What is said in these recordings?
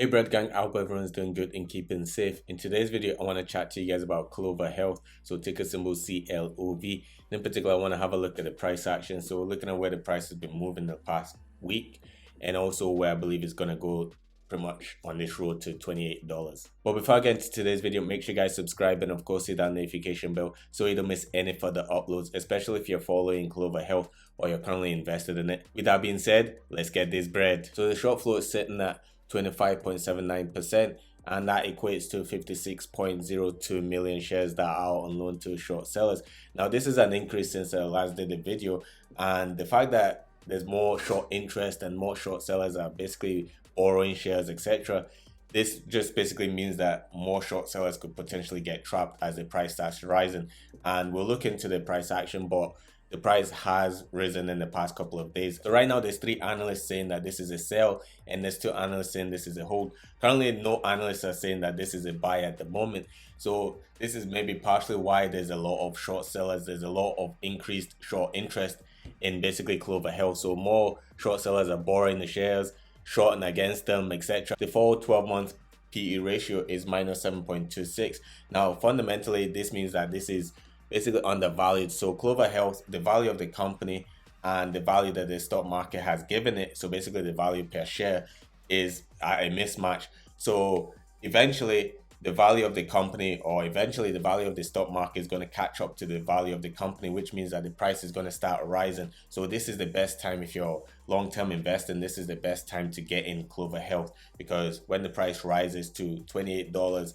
Hey Brad Gang, I hope everyone's doing good and keeping safe. In today's video, I want to chat to you guys about Clover Health, so ticker symbol CLOV. In particular, I want to have a look at the price action. So we're looking at where the price has been moving the past week and also where I believe it's going to go pretty much on this road to $28. But before I get into today's video, make sure you guys subscribe and of course hit that notification bell so you don't miss any further uploads, especially if you're following Clover Health or you're currently invested in it. With that being said, let's get this bread. So the short flow is sitting at 25.79%, and that equates to 56.02 million shares that are on loan to short sellers. Now this is an increase since I last did the video, and the fact that there's more short interest and more short sellers are basically borrowing shares, etc. This just basically means that more short sellers could potentially get trapped as the price starts rising, and we'll look into the price action, but the price has risen in the past couple of days. So right now there's 3 analysts saying that this is a sell and there's 2 analysts saying this is a hold. Currently no analysts are saying that this is a buy at the moment. So this is maybe partially why there's a lot of short sellers. There's a lot of increased short interest in basically Clover Health. So more short sellers are borrowing the shares, shorting against them, etc. The forward 12-month PE ratio is minus 7.26. Now fundamentally this means that this is basically undervalued. So Clover Health, the value of the company and the value that the stock market has given it, so basically the value per share, is at a mismatch. So eventually the value of the company, or eventually the value of the stock market, is going to catch up to the value of the company, which means that the price is going to start rising. So this is the best time if you're long-term investing. This is the best time to get in Clover Health, because when the price rises to $28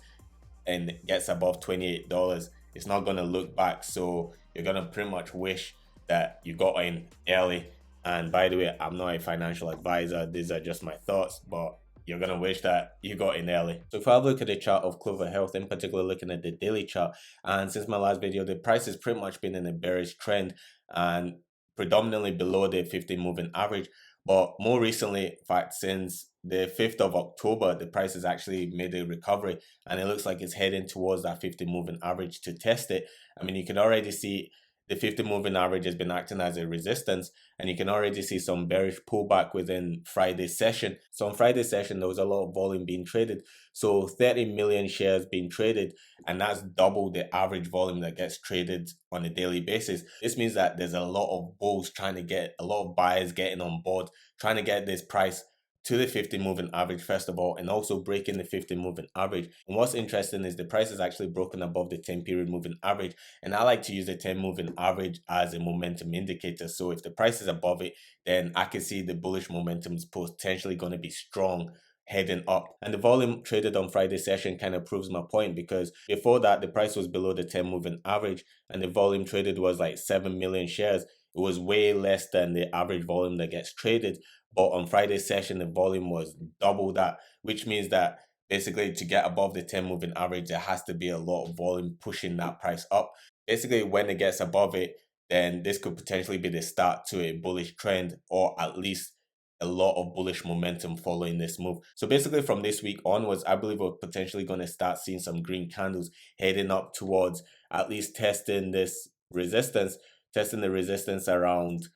and gets above $28, it's not going to look back. So you're going to pretty much wish that you got in early. And by the way, I'm not a financial advisor. These are just my thoughts, but you're going to wish that you got in early. So if I look at the chart of Clover Health, in particular looking at the daily chart, and since my last video, the price has pretty much been in a bearish trend and predominantly below the 50 moving average. But more recently, in fact, since the 5th of October, the price has actually made a recovery and it looks like it's heading towards that 50 moving average to test it. I mean, you can already see the 50 moving average has been acting as a resistance, and you can already see some bearish pullback within Friday's session. So on Friday's session, there was a lot of volume being traded. So 30 million shares being traded, and that's double the average volume that gets traded on a daily basis. This means that there's a lot of bulls trying to get, a lot of buyers getting on board, trying to get this price to the 50 moving average first of all, and also breaking the 50 moving average. And what's interesting is the price is actually broken above the 10 period moving average, and I like to use the 10 moving average as a momentum indicator. So if the price is above it, then I can see the bullish momentum is potentially going to be strong heading up. And the volume traded on Friday session kind of proves my point, because before that the price was below the 10 moving average and the volume traded was like 7 million shares. It was way less than the average volume that gets traded. But on Friday's session, the volume was double that, which means that basically to get above the 10 moving average, there has to be a lot of volume pushing that price up. Basically, when it gets above it, then this could potentially be the start to a bullish trend, or at least a lot of bullish momentum following this move. So basically from this week onwards, I believe we're potentially going to start seeing some green candles heading up towards at least testing this resistance, testing the resistance around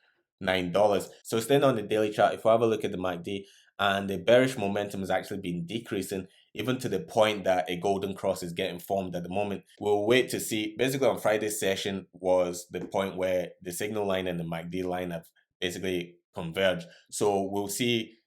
$9. So staying on the daily chart, if we have a look at the MACD, and the bearish momentum has actually been decreasing, even to the point that a golden cross is getting formed at the moment. We'll wait to see. Basically on Friday's session was the point where the signal line and the MACD line have basically converged. So we'll see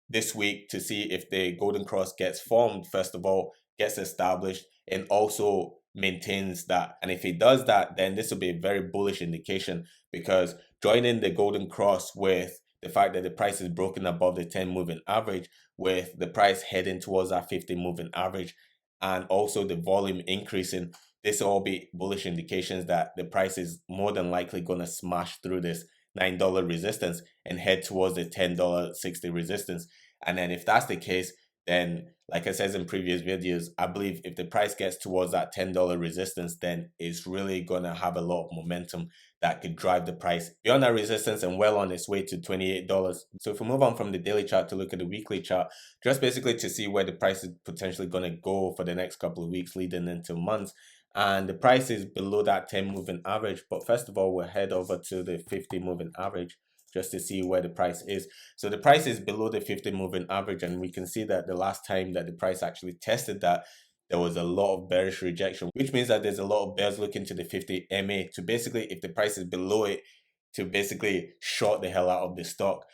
this week to see if the golden cross gets formed, first of all, gets established, and also maintains that. And if it does that, then this will be a very bullish indication, because joining the golden cross with the fact that the price is broken above the 10 moving average, with the price heading towards that 50 moving average, and also the volume increasing, this will all be bullish indications that the price is more than likely going to smash through this $9 resistance and head towards the $10.60 resistance. And then if that's the case, then like I said in previous videos, I believe if the price gets towards that $10 resistance, then it's really going to have a lot of momentum that could drive the price beyond that resistance and well on its way to $28. So if we move on from the daily chart to look at the weekly chart, just basically to see where the price is potentially going to go for the next couple of weeks leading into months. And the price is below that 10 moving average. But first of all, we'll head over to the 50 moving average just to see where the price is. So the price is below the 50 moving average, and we can see that the last time that the price actually tested that, there was a lot of bearish rejection, which means that there's a lot of bears looking to the 50 MA to basically, if the price is below it, to basically short the hell out of the stock,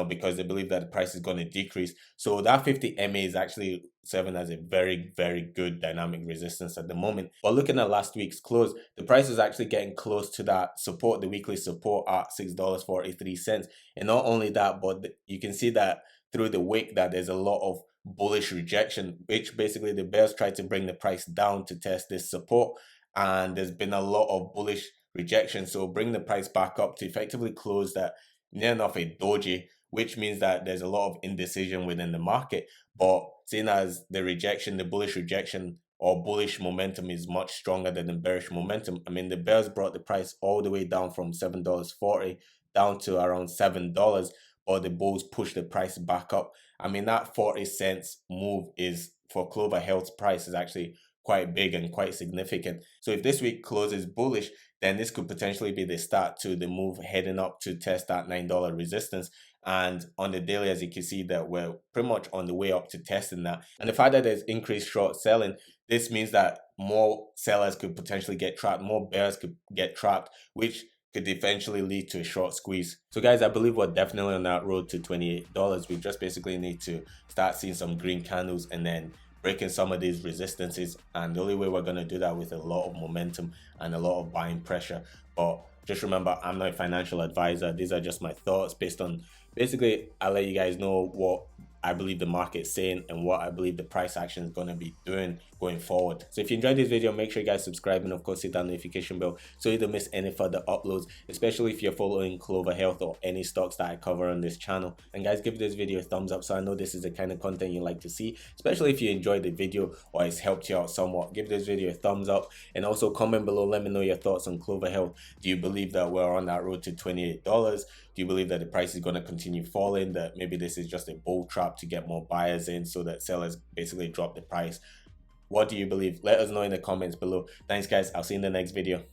because they believe that the price is going to decrease. So that 50 MA is actually serving as a very, very good dynamic resistance at the moment. But looking at last week's close, the price is actually getting close to that support, the weekly support at $6.43. And not only that, but you can see that through the wick that there's a lot of bullish rejection, which basically the bears tried to bring the price down to test this support. And there's been a lot of bullish rejection, so bring the price back up to effectively close that near enough a doji, which means that there's a lot of indecision within the market. But seeing as the bullish rejection or bullish momentum is much stronger than the bearish momentum, I mean, the bears brought the price all the way down from $7.40 down to around $7, or the bulls pushed the price back up. I mean, that 40 cents move is for Clover Health's price is actually quite big and quite significant. So if this week closes bullish, then this could potentially be the start to the move heading up to test that $9 resistance. And on the daily, as you can see, that we're pretty much on the way up to testing that. And the fact that there's increased short selling, this means that more sellers could potentially get trapped, more bears could get trapped, which could eventually lead to a short squeeze. So guys, I believe we're definitely on that road to $28. We just basically need to start seeing some green candles and then breaking some of these resistances, and the only way we're going to do that with a lot of momentum and a lot of buying pressure. But just remember, I'm not a financial advisor. These are just my thoughts based on, basically, I'll let you guys know what I believe the market's saying and what I believe the price action is going to be doing going forward. So if you enjoyed this video, make sure you guys subscribe and of course hit that notification bell so you don't miss any further uploads, especially if you're following Clover Health or any stocks that I cover on this channel. And guys, give this video a thumbs up so I know this is the kind of content you like to see, especially if you enjoyed the video or it's helped you out somewhat. Give this video a thumbs up and also comment below, let me know your thoughts on Clover Health. Do you believe that we're on that road to $28? Do you believe that the price is going to continue falling, that maybe this is just a bull trap to get more buyers in so that sellers basically drop the price? What do you believe? Let us know in the comments below. Thanks guys, I'll see you in the next video.